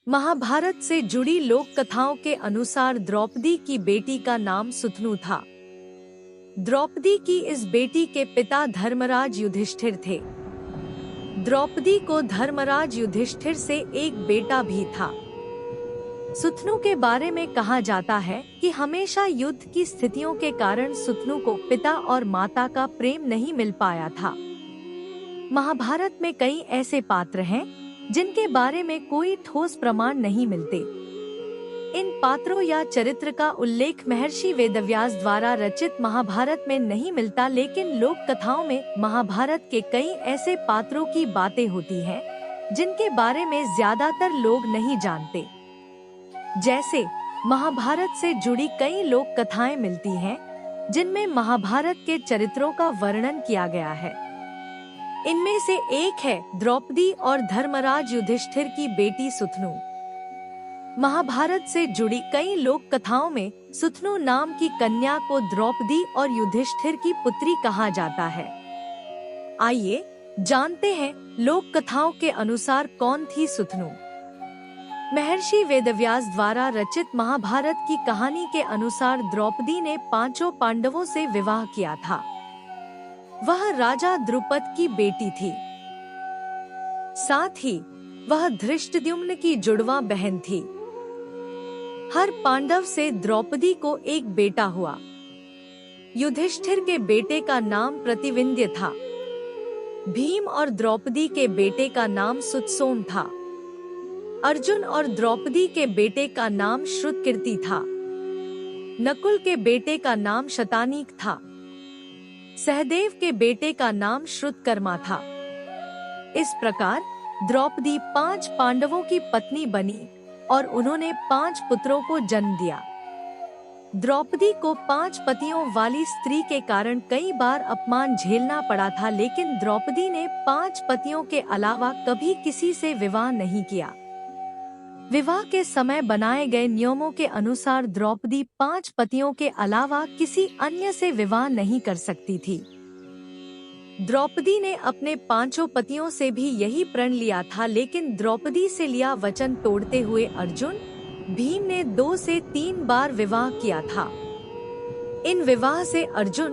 महाभारत से जुड़ी लोक कथाओं के अनुसार द्रौपदी की बेटी का नाम सुतनु था। द्रौपदी की इस बेटी के पिता धर्मराज युधिष्ठिर थे। द्रौपदी को धर्मराज युधिष्ठिर से एक बेटा भी था। सुतनु के बारे में कहा जाता है कि हमेशा युद्ध की स्थितियों के कारण सुतनु को पिता और माता का प्रेम नहीं मिल पाया था। महाभारत में कई ऐसे पात्र हैं जिनके बारे में कोई ठोस प्रमाण नहीं मिलते। इन पात्रों या चरित्र का उल्लेख महर्षि वेदव्यास द्वारा रचित महाभारत में नहीं मिलता, लेकिन लोक कथाओं में महाभारत के कई ऐसे पात्रों की बातें होती हैं जिनके बारे में ज्यादातर लोग नहीं जानते। जैसे महाभारत से जुड़ी कई लोक कथाएं मिलती हैं जिनमें महाभारत के चरित्रों का वर्णन किया गया है। इनमें से एक है द्रौपदी और धर्मराज युधिष्ठिर की बेटी सुतनु। महाभारत से जुड़ी कई लोक कथाओं में सुतनु नाम की कन्या को द्रौपदी और युधिष्ठिर की पुत्री कहा जाता है। आइए जानते हैं लोक कथाओं के अनुसार कौन थी सुतनु। महर्षि वेदव्यास द्वारा रचित महाभारत की कहानी के अनुसार द्रौपदी ने पांचों पांडवों से विवाह किया था। वह राजा द्रुपद की बेटी थी। साथ ही वह धृष्टद्युम्न की जुड़वा बहन थी। हर पांडव से द्रौपदी को एक बेटा हुआ। युधिष्ठिर के बेटे का नाम प्रतिविंध्य था। भीम और द्रौपदी के बेटे का नाम सुतसोम था। अर्जुन और द्रौपदी के बेटे का नाम श्रुतकीर्ति था। नकुल के बेटे का नाम शतानीक था। सहदेव के बेटे का नाम श्रुतकर्मा था। इस प्रकार द्रौपदी 5 पांडवों की पत्नी बनी और उन्होंने 5 पुत्रों को जन्म दिया। द्रौपदी को 5 पतियों वाली स्त्री के कारण कई बार अपमान झेलना पड़ा था, लेकिन द्रौपदी ने 5 पतियों के अलावा कभी किसी से विवाह नहीं किया। विवाह के समय बनाए गए नियमों के अनुसार द्रौपदी 5 पतियों के अलावा किसी अन्य से विवाह नहीं कर सकती थी। द्रौपदी ने अपने 5 पतियों से भी यही प्रण लिया था, लेकिन द्रौपदी से लिया वचन तोड़ते हुए अर्जुन, भीम ने 2 से 3 बार विवाह किया था। इन विवाह से अर्जुन,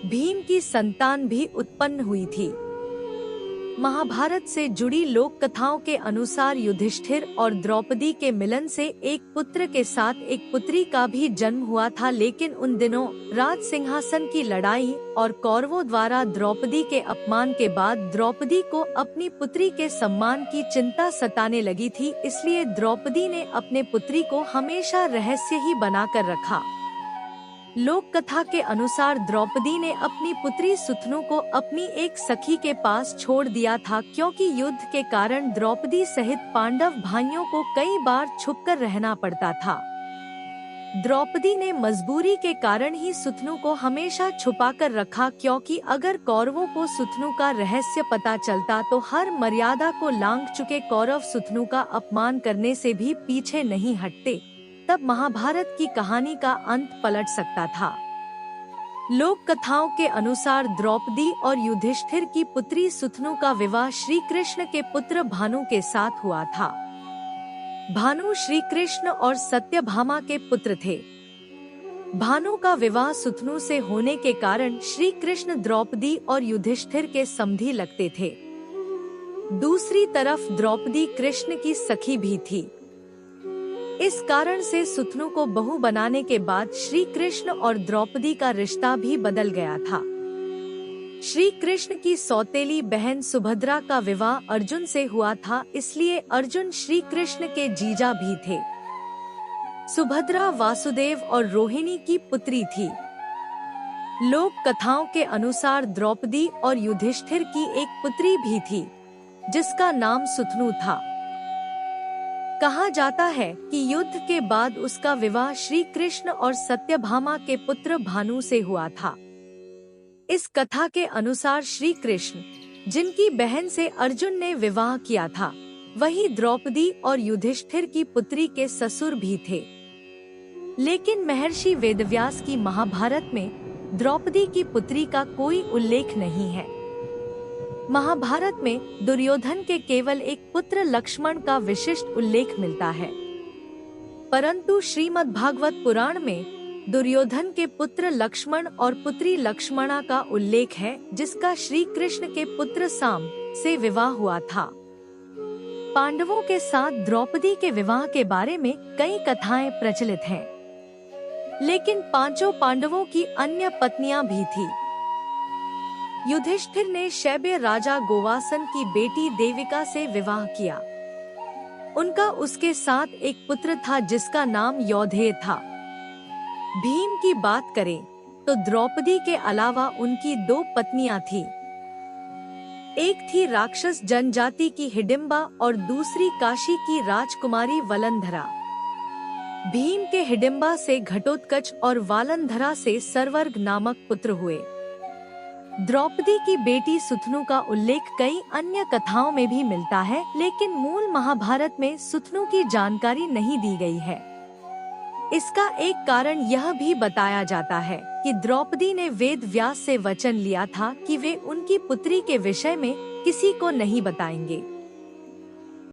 भीम की संतान भी उत्पन्न हुई थी। महाभारत से जुड़ी लोक कथाओं के अनुसार युधिष्ठिर और द्रौपदी के मिलन से एक पुत्र के साथ एक पुत्री का भी जन्म हुआ था, लेकिन उन दिनों राज सिंहासन की लड़ाई और कौरवों द्वारा द्रौपदी के अपमान के बाद द्रौपदी को अपनी पुत्री के सम्मान की चिंता सताने लगी थी, इसलिए द्रौपदी ने अपने पुत्री को हमेशा रहस्य ही बनाकर रखा। लोक कथा के अनुसार द्रौपदी ने अपनी पुत्री सुतनु को अपनी एक सखी के पास छोड़ दिया था, क्योंकि युद्ध के कारण द्रौपदी सहित पांडव भाइयों को कई बार छुपकर रहना पड़ता था। द्रौपदी ने मजबूरी के कारण ही सुतनु को हमेशा छुपाकर रखा, क्योंकि अगर कौरवों को सुतनु का रहस्य पता चलता तो हर मर्यादा को लांघ चुके कौरव सुतनु का अपमान करने से भी पीछे नहीं हटते। तब महाभारत की कहानी का अंत पलट सकता था। लोक कथाओं के अनुसार द्रौपदी और युधिष्ठिर की पुत्री सुतनु का विवाह श्री कृष्ण के पुत्र भानु के साथ हुआ था। भानु श्री कृष्ण और सत्यभामा के पुत्र थे। भानु का विवाह सुतनु से होने के कारण श्री कृष्ण द्रौपदी और युधिष्ठिर के समधी लगते थे। दूसरी तरफ द्रौपदी कृष्ण की सखी भी थी। इस कारण से सुतनु को बहू बनाने के बाद श्री कृष्ण और द्रौपदी का रिश्ता भी बदल गया था। श्री कृष्ण की सौतेली बहन सुभद्रा का विवाह अर्जुन से हुआ था, इसलिए अर्जुन श्री कृष्ण के जीजा भी थे। सुभद्रा वासुदेव और रोहिणी की पुत्री थी। लोक कथाओं के अनुसार द्रौपदी और युधिष्ठिर की एक पुत्री भी थी जिसका नाम सुतनु था। कहा जाता है कि युद्ध के बाद उसका विवाह श्री कृष्ण और सत्यभामा के पुत्र भानु से हुआ था। इस कथा के अनुसार श्री कृष्ण, जिनकी बहन से अर्जुन ने विवाह किया था, वही द्रौपदी और युधिष्ठिर की पुत्री के ससुर भी थे। लेकिन महर्षि वेदव्यास की महाभारत में द्रौपदी की पुत्री का कोई उल्लेख नहीं है। महाभारत में दुर्योधन के केवल एक पुत्र लक्ष्मण का विशिष्ट उल्लेख मिलता है, परंतु श्रीमद् भागवत पुराण में दुर्योधन के पुत्र लक्ष्मण और पुत्री लक्ष्मणा का उल्लेख है, जिसका श्री कृष्ण के पुत्र साम से विवाह हुआ था। पांडवों के साथ द्रौपदी के विवाह के बारे में कई कथाएं प्रचलित हैं, लेकिन पांचों पांडवों की अन्य पत्नियां भी थीं। युधिष्ठिर ने शैब्य राजा गोवासन की बेटी देविका से विवाह किया। उनका उसके साथ एक पुत्र था जिसका नाम यौधेय था। भीम की बात करें तो द्रौपदी के अलावा उनकी 2 पत्नियां थीं। एक थी राक्षस जनजाति की हिडिंबा और दूसरी काशी की राजकुमारी वलंधरा। भीम के हिडिंबा से घटोत्कच और वालंधरा से सरवर्ग नामक पुत्र हुए। द्रौपदी की बेटी सुतनु का उल्लेख कई अन्य कथाओं में भी मिलता है, लेकिन मूल महाभारत में सुतनु की जानकारी नहीं दी गई है। इसका एक कारण यह भी बताया जाता है कि द्रौपदी ने वेद व्यास से वचन लिया था कि वे उनकी पुत्री के विषय में किसी को नहीं बताएंगे।